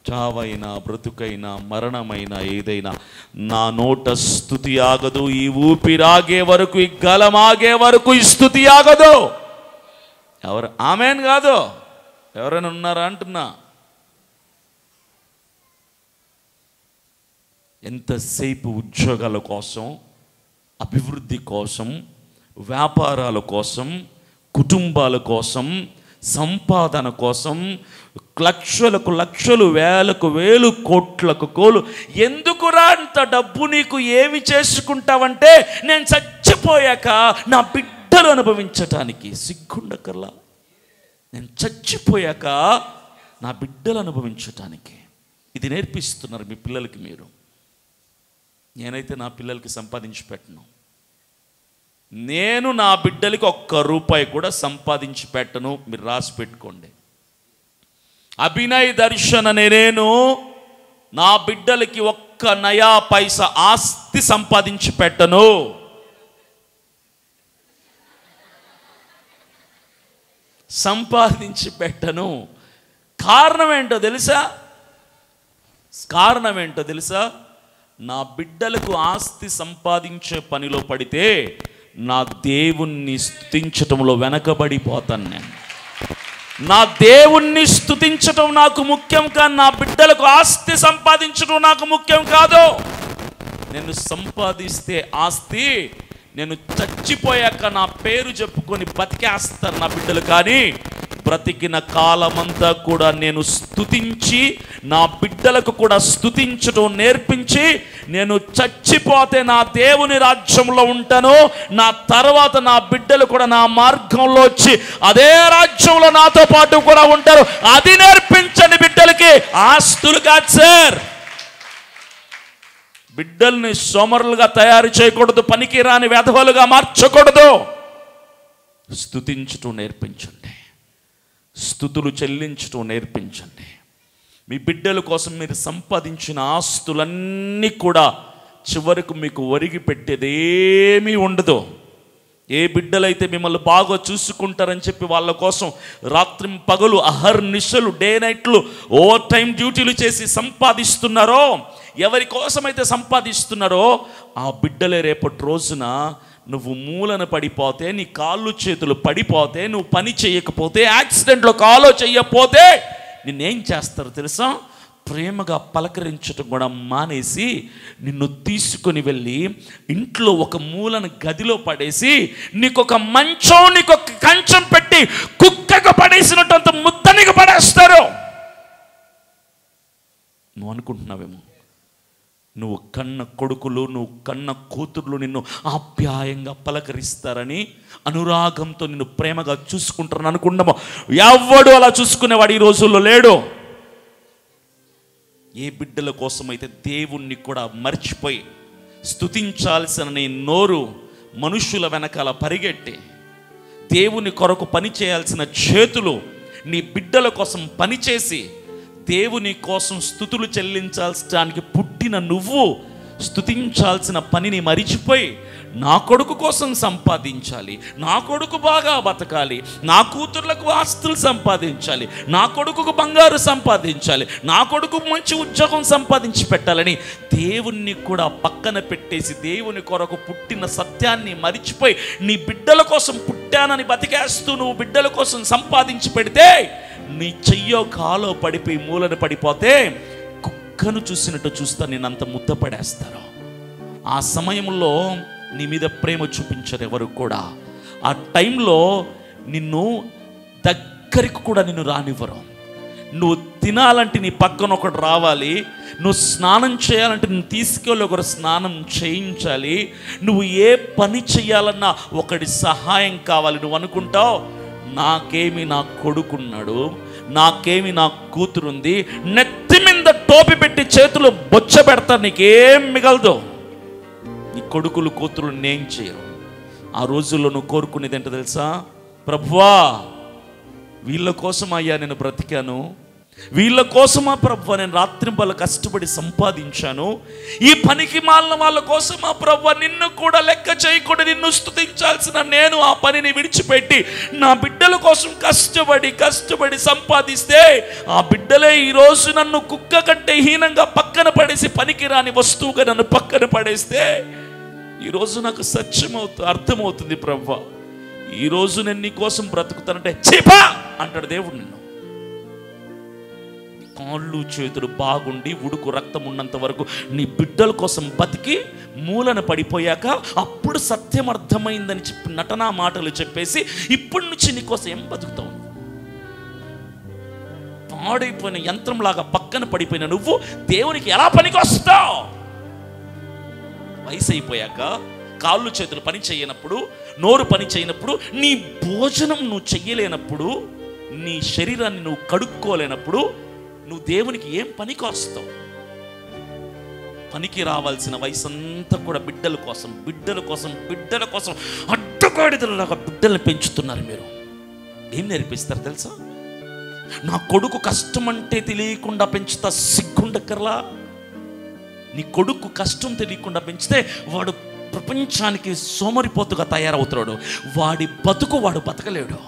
చావైనా బ్రతుకైనా మరణమైనా ఏదైనా నా నోట స్తుతి ఆగదు. ఈ ఊపిరాగే వరకు, ఈ గలమాగే వరకు ఈ స్తుతి ఆగదు. ఎవరు ఆమెన్ కాదు, ఎవరైనా ఉన్నారా అంటున్నా. ఎంతసేపు ఉద్యోగాల కోసం, అభివృద్ధి కోసం, వ్యాపారాల కోసం, కుటుంబాల కోసం, సంపాదన కోసం, లక్షలకు లక్షలు, వేలకు వేలు, కోట్లకు కోలు. ఎందుకురా అంత డబ్బు? నీకు ఏమి చేసుకుంటావంటే, నేను చచ్చిపోయాక నా బిడ్డలు అనుభవించటానికి. సిగ్గుండకర్లా, నేను చచ్చిపోయాక నా బిడ్డలు అనుభవించటానికి. ఇది నేర్పిస్తున్నారు మీ పిల్లలకి మీరు. నేనైతే నా పిల్లలకి సంపాదించి పెట్టను. నేను నా బిడ్డలకి ₹1 కూడా సంపాదించి పెట్టను. మీరు రాసి పెట్టుకోండి. అభినయ్ దర్శన్ అనే నేను నా బిడ్డలకి ఒక్క నయా పైసా ఆస్తి సంపాదించి పెట్టను. సంపాదించి పెట్టను. కారణం ఏంటో తెలుసా? నా బిడ్డలకు ఆస్తి సంపాదించే పనిలో పడితే నా దేవుణ్ణి స్తుతించటంలో వెనకబడిపోతాను. నేను నా దేవుణ్ణి స్తుతించటం నాకు ముఖ్యం, కానీ నా బిడ్డలకు ఆస్తి సంపాదించడం నాకు ముఖ్యం కాదు. నేను సంపాదిస్తే ఆస్తి, నేను చచ్చిపోయాక నా పేరు చెప్పుకొని బతికేస్తారు నా బిడ్డలు. కానీ బ్రతికిన కాలమంతా కూడా నేను స్తుతించి, నా బిడ్డలకు కూడా స్తుతించడం నేర్పించి, నేను చచ్చిపోతే నా దేవుని రాజ్యంలో ఉంటాను. నా తర్వాత నా బిడ్డలు కూడా నా మార్గంలో వచ్చి అదే రాజ్యంలో నాతో పాటు కూడా ఉంటారు. అది నేర్పించండి బిడ్డలకి. ఆస్తులు కాదు సార్. బిడ్డల్ని సోమరులుగా తయారు చేయకూడదు, పనికి రాని వెధవలుగా మార్చకూడదు. స్తుతించటం నేర్పించండి, స్తుతులు చెల్లించటం నేర్పించండి. మీ బిడ్డల కోసం మీరు సంపాదించిన ఆస్తులన్నీ కూడా చివరకు మీకు ఒరిగి పెట్టేదేమీ ఉండదు. ఏ బిడ్డలైతే మిమ్మల్ని బాగా చూసుకుంటారని చెప్పి వాళ్ళ కోసం రాత్రి పగలు అహర్నిశలు, డే నైట్లు, ఓవర్ టైం డ్యూటీలు చేసి సంపాదిస్తున్నారో, ఎవరి కోసమైతే సంపాదిస్తున్నారో ఆ బిడ్డలే రేపటి రోజున నువ్వు మూలన పడిపోతే, నీ కాళ్ళు చేతులు పడిపోతే, నువ్వు పని చేయకపోతే, యాక్సిడెంట్లో కాలో చెయ్యకపోతే నిన్నేం చేస్తారు తెలుసా? ప్రేమగా పలకరించడం కూడా మానేసి నిన్ను తీసుకొని వెళ్ళి ఇంట్లో ఒక మూలన గదిలో పడేసి, నీకొక మంచం, నీకొక కంచం పెట్టి కుక్కకు పడేసినట్టు ముద్దనికి పడేస్తారు. నువ్వు అనుకుంటున్నావేమో నువ్వు కన్న కొడుకులు, నువ్వు కన్న కూతుర్లు నిన్ను ఆప్యాయంగా పలకరిస్తారని, అనురాగంతో నిన్ను ప్రేమగా చూసుకుంటారని అనుకున్నామో. ఎవడు అలా చూసుకునేవాడు ఈ రోజుల్లో లేడు. ఏ బిడ్డల కోసమైతే దేవుణ్ణి కూడా మర్చిపోయి స్తుతించాల్సిన నీ నోరు మనుషుల వెనకాల పరిగెట్టి, దేవుని కొరకు పని చేయాల్సిన చేతులు నీ బిడ్డల కోసం పనిచేసి, దేవుని కోసం స్తుతులు చెల్లించాల్సడానికి పుట్టిన నువ్వు స్తుతించాల్సిన పనిని మరిచిపోయి, నా కొడుకు కోసం సంపాదించాలి, నా కొడుకు బాగా బతకాలి, నా కూతుర్లకు ఆస్తులు సంపాదించాలి, నా కొడుకుకు బంగారు సంపాదించాలి, నా కొడుకు మంచి ఉద్యోగం సంపాదించి పెట్టాలని దేవుణ్ణి కూడా పక్కన పెట్టేసి, దేవుని కొరకు పుట్టిన సత్యాన్ని మరిచిపోయి, నీ బిడ్డల కోసం పుట్టానని బతికేస్తూ నువ్వు బిడ్డల కోసం సంపాదించి పెడితే, నీ చెయ్యో కాలో పడిపోయి మూలను పడిపోతే కుక్కను చూసినట్టు చూస్తా నేనంత ముద్ద పడేస్తారు. ఆ సమయంలో నీ మీద ప్రేమ చూపించరు ఎవరు కూడా. ఆ టైంలో నిన్ను దగ్గరికి కూడా నిన్ను రానివ్వరు. నువ్వు తినాలంటే నీ పక్కన ఒకడు రావాలి, నువ్వు స్నానం చేయాలంటే నువ్వు తీసుకెళ్ళి ఒకరు స్నానం చేయించాలి, నువ్వు ఏ పని చేయాలన్నా ఒకటి సహాయం కావాలి. నువ్వు అనుకుంటావు నాకేమి నా కొడుకున్నాడు, నాకేమి నా కూతురుంది, నెత్తి మీద టోపి పెట్టి చేతులు బొచ్చ పెడతారు, నీకేం మిగలదు. నీ కొడుకులు కూతురు నేం చేయరు. ఆ రోజుల్లో నువ్వు కోరుకునేది ఏంటో తెలుసా? ప్రభువా, వీళ్ళ కోసం అయ్యా నేను బ్రతికాను, వీళ్ళ కోసమా ప్రభువా నేను రాత్రింబల కష్టపడి సంపాదించాను, ఈ పనికి మాలిన వాళ్ళ కోసమా ప్రభువా నిన్ను కూడా లెక్క చేయకుండా నిన్ను స్తుతించాల్సిన నేను ఆ పనిని విడిచిపెట్టి నా బిడ్డల కోసం కష్టపడి సంపాదిస్తే ఆ బిడ్డలే ఈరోజు నన్ను కుక్క కంటే హీనంగా పక్కన పడేసి పనికిరాని వస్తువుగా నన్ను పక్కన పడేస్తే ఈరోజు నాకు అర్థమవుతుంది ప్రభువా, ఈరోజు నేను నీ కోసం బ్రతుకుతానంటే చీపా అంటాడు దేవుడు. నిన్ను కాళ్ళు చేతులు బాగుండి ఉడుకు రక్తం ఉన్నంత వరకు నీ బిడ్డల కోసం బతికి మూలన పడిపోయాక అప్పుడు సత్యం అర్థమైందని చెప్పి నటనా మాటలు చెప్పేసి ఇప్పటి నుంచి నీకోసం ఏం బతుకుతావు? పాడైపోయిన యంత్రంలాగా పక్కన పడిపోయిన నువ్వు దేవునికి ఎలా పనికి వస్తావు? వయసు అయిపోయాక కాళ్ళు చేతులు పని చేయనప్పుడు, నోరు పని చేయనప్పుడు, నీ భోజనం నువ్వు చెయ్యలేనప్పుడు, నీ శరీరాన్ని నువ్వు కడుక్కోలేనప్పుడు నువ్వు దేవునికి ఏం పనికి వస్తావు? పనికి రావాల్సిన వయసు అంతా కూడా బిడ్డల కోసం అడ్డగాడిదలాగా బిడ్డల్ని పెంచుతున్నారు. మీరు ఏం నేర్పిస్తారు తెలుసా? నా కొడుకు కష్టం అంటే తెలియకుండా పెంచుతా, సిగ్గుండక్కర్లా? నీ కొడుకు కష్టం తెలియకుండా పెంచితే వాడు ప్రపంచానికి సోమరిపోతుగా తయారవుతాడు. వాడి బతుకు వాడు బతకలేడు.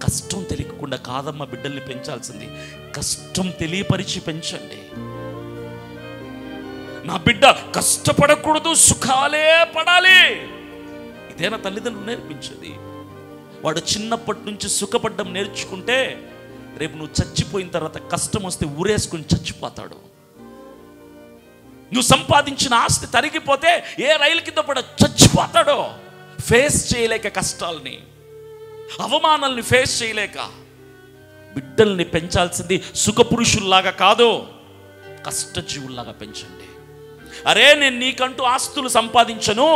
కష్టం తెలియకుండా కాదమ్మ బిడ్డల్ని పెంచాల్సింది, కష్టం తెలియపరిచి పెంచండి. నా బిడ్డ కష్టపడకూడదు, సుఖాలే పడాలి. ఇదేనా తల్లిదండ్రులు నేర్పించేది? వాడు చిన్నప్పటి నుంచి సుఖపడ్డం నేర్చుకుంటే రేపు నువ్వు చచ్చిపోయిన తర్వాత కష్టం వస్తే ఊరేసుకుని చచ్చిపోతాడు. నువ్వు సంపాదించిన ఆస్తి తరిగిపోతే ఏ రైలు కింద పడ చచ్చిపోతాడో. ఫేస్ చేయలేక కష్టాలని, అవమానాలని ఫేస్ చేయలేక. బిడ్డల్ని పెంచాల్సింది సుఖపురుషుల్లాగా కాదు, కష్టజీవుల్లాగా పెంచండి. అరే నేను నీకంటూ ఆస్తులు సంపాదించను,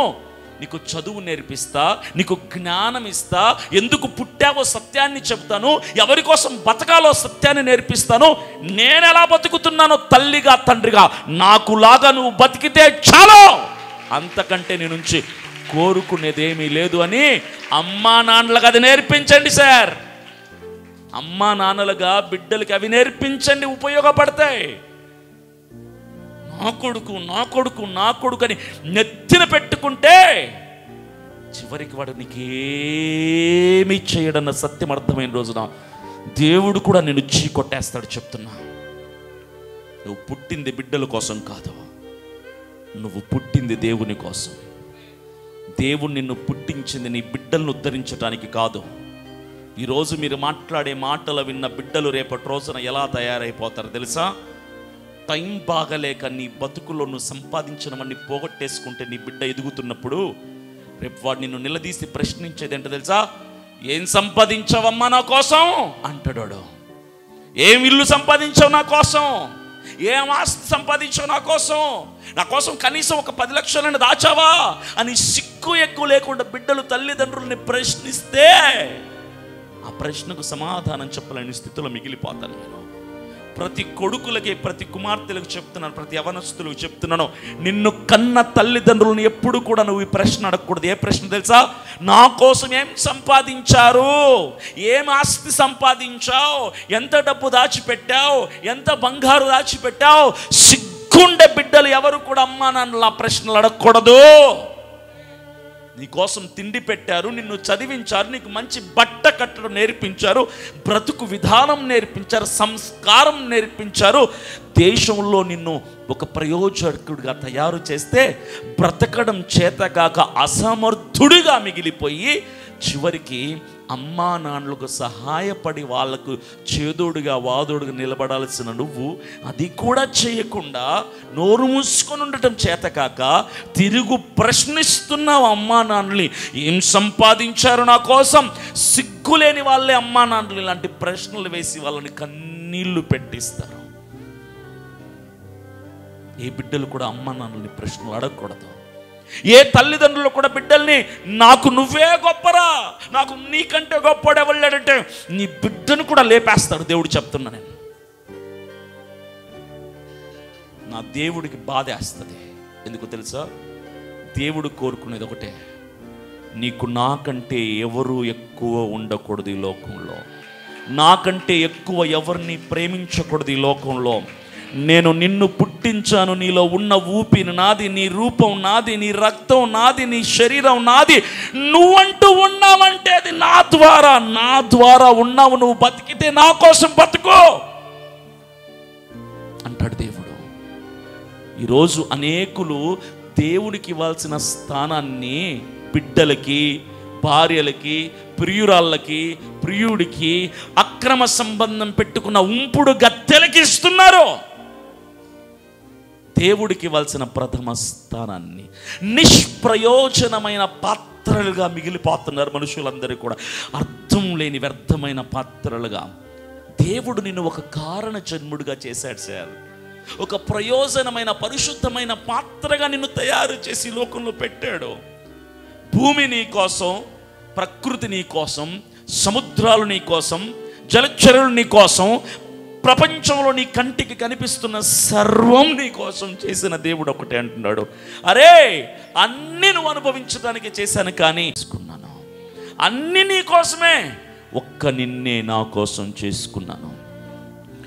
నీకు చదువు నేర్పిస్తా, నీకు జ్ఞానం ఇస్తా, ఎందుకు పుట్టావో సత్యాన్ని చెప్తాను, ఎవరి కోసం బతకాలో సత్యాన్ని నేర్పిస్తాను. నేను ఎలా బతుకుతున్నానో తల్లిగా తండ్రిగా నాకులాగా నువ్వు బతికితే చాలు, అంతకంటే నీ నుంచి కోరుకునేదేమీ లేదు అని అమ్మా నాన్నలకు అది నేర్పించండి సార్. అమ్మా నాన్నలుగా బిడ్డలకి అవి నేర్పించండి, ఉపయోగపడతాయి. నా కొడుకు అని నెత్తిన పెట్టుకుంటే చివరికి వాడు నీకేమీ చేయడన్న సత్యం అర్థమైన రోజున దేవుడు కూడా నిన్ను చీకొట్టేస్తాడు. చెప్తున్నా, నువ్వు పుట్టింది బిడ్డల కోసం కాదు, నువ్వు పుట్టింది దేవుని కోసం. దేవుడు నిన్ను పుట్టించింది నీ బిడ్డలను ఉద్ధరించడానికి కాదు. ఈరోజు మీరు మాట్లాడే మాటలు విన్న బిడ్డలు రేపటి రోజున ఎలా తయారైపోతారు తెలుసా? టైం బాగలేక నీ బతుకులో నువ్వు సంపాదించినవన్నీ పోగొట్టేసుకుంటే నీ బిడ్డ ఎదుగుతున్నప్పుడు రేపు వాడు నిన్ను నిలదీసి ప్రశ్నించేది ఏంటో తెలుసా? ఏం సంపాదించావమ్మా నా కోసం అంటాడు. ఏం ఇల్లు సంపాదించావు నా కోసం, ఏం ఆస్తి సంపాదించావు నా కోసం కనీసం ఒక 10 లక్షలను దాచావా అని సిగ్గు ఎక్కువ లేకుండా బిడ్డలు తల్లిదండ్రుల్ని ప్రశ్నిస్తే ఆ ప్రశ్నకు సమాధానం చెప్పలేని స్థితిలో మిగిలిపోతాను. నేను ప్రతి కొడుకులకి, ప్రతి కుమార్తెలకు చెప్తున్నాను, ప్రతి యవనస్తులకు చెప్తున్నాను, నిన్ను కన్న తల్లిదండ్రులను ఎప్పుడు కూడా నువ్వు ఈ ప్రశ్న అడగకూడదు. ఏ ప్రశ్న తెలుసా? నా కోసం ఏం సంపాదించారు, ఏం ఆస్తి సంపాదించావు, ఎంత డబ్బు దాచిపెట్టావు, ఎంత బంగారు దాచిపెట్టావు. సిగ్గుండే బిడ్డలు ఎవరు కూడా అమ్మా నాన్నలు ఆ ప్రశ్నలు అడగకూడదు. నీకోసం తిండి పెట్టారు, నిన్ను చదివించారు, నీకు మంచి బట్ట కట్టడం నేర్పించారు, బ్రతుకు విధానం నేర్పించారు, సంస్కారం నేర్పించారు. దేశంలో నిన్ను ఒక ప్రయోజకుడిగా తయారు చేస్తే బ్రతకడం చేతగాక అసమర్థుడిగా మిగిలిపోయి చివరికి అమ్మా నాన్నలకు సహాయపడి వాళ్లకు చేదోడుగా వాదోడుగా నిలబడాల్సిన నువ్వు అది కూడా చేయకుండా నోరు మూసుకొని ఉండటం చేతకాక తిరుగు ప్రశ్నిస్తున్నావు అమ్మా నాన్నని. ఏం సంపాదించారు నా కోసం? సిగ్గులేని వాళ్ళే అమ్మా నాన్నలు ఇలాంటి ప్రశ్నలు వేసి వాళ్ళని కన్నీళ్లు పెట్టిస్తారు. ఏ బిడ్డలు కూడా అమ్మా నాన్నల్ని ప్రశ్నలు అడగకూడదు. ఏ తల్లిదండ్రులు కూడా బిడ్డల్ని నాకు నువ్వే గొప్పరా, నాకు నీకంటే గొప్పవాడు ఎవళ్ళాడంటే నీ బిడ్డను కూడా లేపేస్తాడు దేవుడు. చెప్తున్నా నేను, నా దేవుడికి బాధేస్తుంది. ఎందుకు తెలుసా? దేవుడు కోరుకునేది ఒకటే, నీకు నాకంటే ఎవరు ఎక్కువ ఉండకూడదు ఈ లోకంలో. నాకంటే ఎక్కువ ఎవరిని ప్రేమించకూడదు ఈ లోకంలో. నేను నిన్ను పుట్టించాను, నీలో ఉన్న ఊపిరి నాది, నీ రూపం నాది, నీ రక్తం నాది, నీ శరీరం నాది. నువ్వంటూ ఉన్నావంటే అది నా ద్వారా ఉన్నావు. నువ్వు బతికితే నా కోసం బతుకో అంటాడు దేవుడు. ఈరోజు అనేకులు దేవుడికి ఇవ్వాల్సిన స్థానాన్ని బిడ్డలకి, భార్యలకి, ప్రియురాళ్ళకి, ప్రియుడికి, అక్రమ సంబంధం పెట్టుకున్న ఉంపుడు గత్తెలకి ఇస్తున్నారు. దేవుడికి ఇవ్వాల్సిన ప్రథమ స్థానాన్ని నిష్ప్రయోజనమైన పాత్రలుగా మిగిలిపోతున్నారు మనుషులందరూ కూడా. అర్థం లేని వ్యర్థమైన పాత్రలుగా. దేవుడు నిన్ను ఒక కారణ జన్ముడిగా చేశాడు సార్. ఒక ప్రయోజనమైన పరిశుద్ధమైన పాత్రగా నిన్ను తయారు చేసి లోకంలో పెట్టాడు. భూమి నీ కోసం, ప్రకృతి నీ కోసం, సముద్రాలు నీ కోసం, జలచరులు నీ కోసం, ప్రపంచంలో నీ కంటికి కనిపిస్తున్న సర్వం నీ కోసం చేసిన దేవుడు ఒకటే అంటున్నాడు, అరే అన్ని నువ్వు అనుభవించడానికి చేశాను, కానీ చేసుకున్నాను. అన్ని నీ కోసమే, ఒక్క నిన్నే నా కోసం చేసుకున్నాను.